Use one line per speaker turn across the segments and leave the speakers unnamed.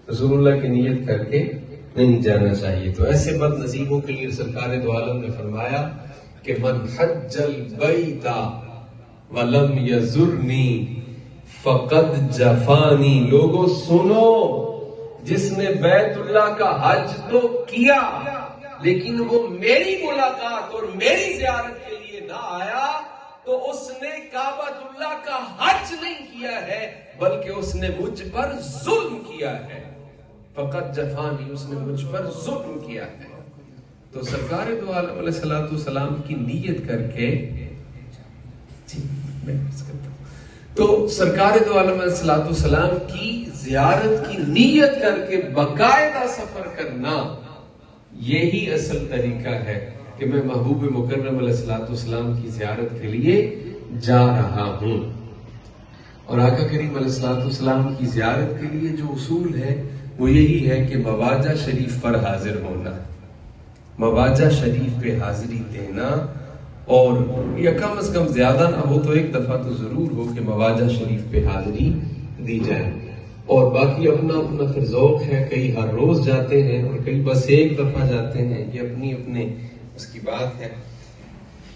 رسول اللہ کی نیت کر کے نہیں جانا چاہیے. تو ایسے بد نصیبوں کے لیے سرکار دو عالم نے فرمایا کہ من حج البیت ولم یزرنی فقد جفانی. لوگوں سنو، جس نے بیت اللہ کا حج تو کیا لیکن وہ میری ملاقات اور میری زیارت کے لیے نہ آیا تو اس نے کعبۃ اللہ کا حج نہیں کیا ہے بلکہ اس نے مجھ پر ظلم کیا ہے. فقط جفانی، اس نے مجھ پر ظلم کیا ہے. تو سرکار دو عالم علیہ السلام کی نیت کر کے تو سرکار دو عالم علیہ السلام کی زیارت کی نیت کر کے باقاعدہ سفر کرنا، یہی اصل طریقہ ہے کہ میں محبوب مکرم علیہ السلام کی زیارت کے لیے جا رہا ہوں. اور آقا کریم علیہ السلام کی زیارت کے لیے جو اصول ہے وہ یہی ہے کہ مواجہ شریف پر حاضر ہونا، مواجہ شریف پہ حاضری دینا، اور یا کم از کم زیادہ نہ ہو تو ایک دفعہ تو ضرور ہو کہ مواجہ شریف پہ حاضری دی جائے. اور باقی اپنا اپنا پھر ذوق ہے، کئی ہر روز جاتے ہیں اور کئی بس ایک دفعہ جاتے ہیں، یہ اپنی اپنے اس کی بات ہے.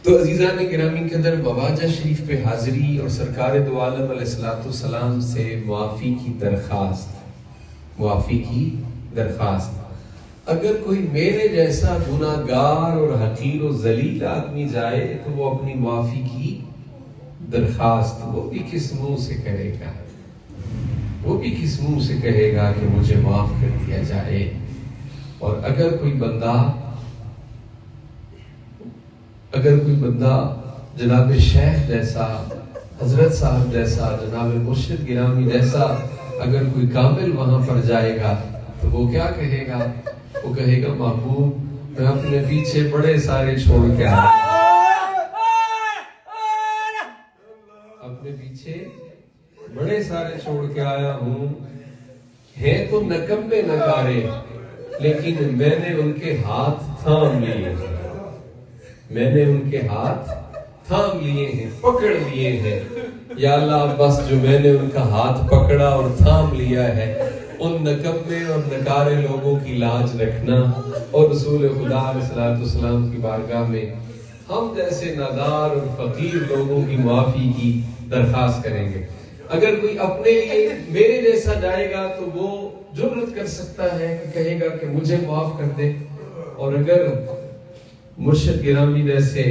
تو عزیزان گرامی کے اندر مواجہ شریف پہ حاضری اور سرکار دو عالم علیہ السلام سے معافی کی درخواست، معافی کی درخواست. اگر کوئی میرے جیسا گناہگار اور حقیر و ذلیل آدمی جائے تو وہ اپنی معافی کی درخواست وہ بھی کس منہ سے کرے گا؟ وہ بھی کس منہ سے کہے گا کہ مجھے معاف کر دیا جائے؟ اور اگر کوئی بندہ جناب شیخ جیسا، حضرت صاحب جیسا، جناب مرشد گرامی جیسا اگر کوئی کامل وہاں پر جائے گا تو وہ کیا کہے گا؟ وہ کہے گا محبوب میں اپنے پیچھے بڑے سارے چھوڑ کے آیا، اپنے پیچھے بڑے سارے چھوڑ کے آیا ہوں، ہیں تو نکمے نکارے لیکن میں نے ان کے ہاتھ تھام لیے ہیں، میں نے ان کے ہاتھ تھام لیے ہیں، پکڑ لیے ہیں. یا اللہ بس جو میں نے ان کا ہاتھ پکڑا اور تھام لیا ہے ان نکمے اور نکارے لوگوں کی لاج رکھنا، اور رسول خدا علیہ السلام کی بارگاہ میں ہم جیسے نادار اور فقیر لوگوں کی معافی کی درخواست کریں گے. اگر کوئی اپنے لیے میرے جیسا جائے گا تو وہ جرأت کر سکتا ہے کہ کہے گا کہ مجھے معاف کر دے. اور اگر مرشد گرامی جیسے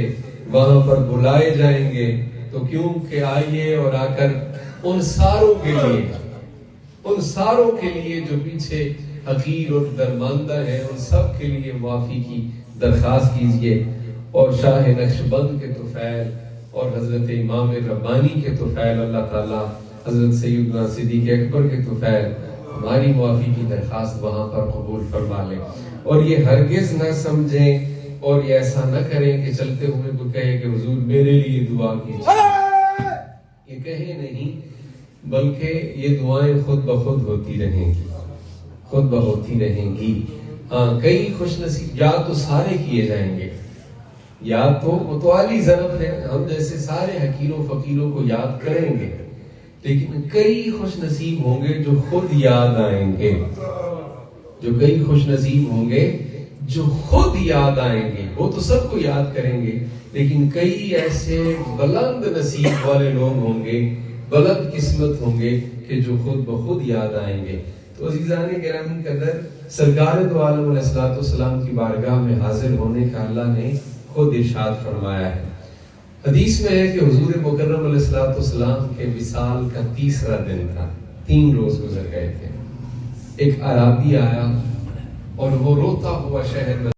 وہاں پر بلائے جائیں گے تو کیوں کہ آئیے اور آ کر ان ساروں کے لیے جو پیچھے حقیر اور درماندہ ہیں ان سب کے لیے معافی کی درخواست کیجئے. اور شاہ نقشبند کے طفیل اور حضرت امام ربانی کے طفیل، اللہ تعالیٰ حضرت سیدنا صدیق اکبر کے طفیل ہماری معافی کی درخواست وہاں پر قبول فرما لیں. اور یہ ہرگز نہ سمجھیں اور یہ ایسا نہ کریں کہ چلتے ہوئے کوئی کہے کہ حضور میرے لیے دعا کیجیے، یہ کہے نہیں، بلکہ یہ دعائیں خود بخود ہوتی رہیں گی، خود بہوتی رہیں گی. ہاں کئی خوش نصیب یا تو سارے کیے جائیں گے، یا تو متوالی ضرب ہے، ہم جیسے سارے حقیروں فقیروں کو یاد کریں گے، لیکن کئی خوش نصیب ہوں گے جو خود یاد آئیں گے، جو کئی خوش نصیب ہوں گے جو خود یاد آئیں گے. وہ تو سب کو یاد کریں گے لیکن کئی ایسے بلند نصیب والے لوگ ہوں گے، بلند قسمت ہوں گے کہ جو خود بخود یاد آئیں گے. تو عزیزان گرامی قدر سرکار دو عالم علیہ السلام کی بارگاہ میں حاضر ہونے کا اللہ نے خود ارشاد فرمایا ہے. حدیث میں ہے کہ حضور مکرم علیہ السلام کے وصال کا تیسرا دن تھا، 3 روز گزر گئے تھے. ایک اعرابی آیا اور وہ روتا ہوا شہر میں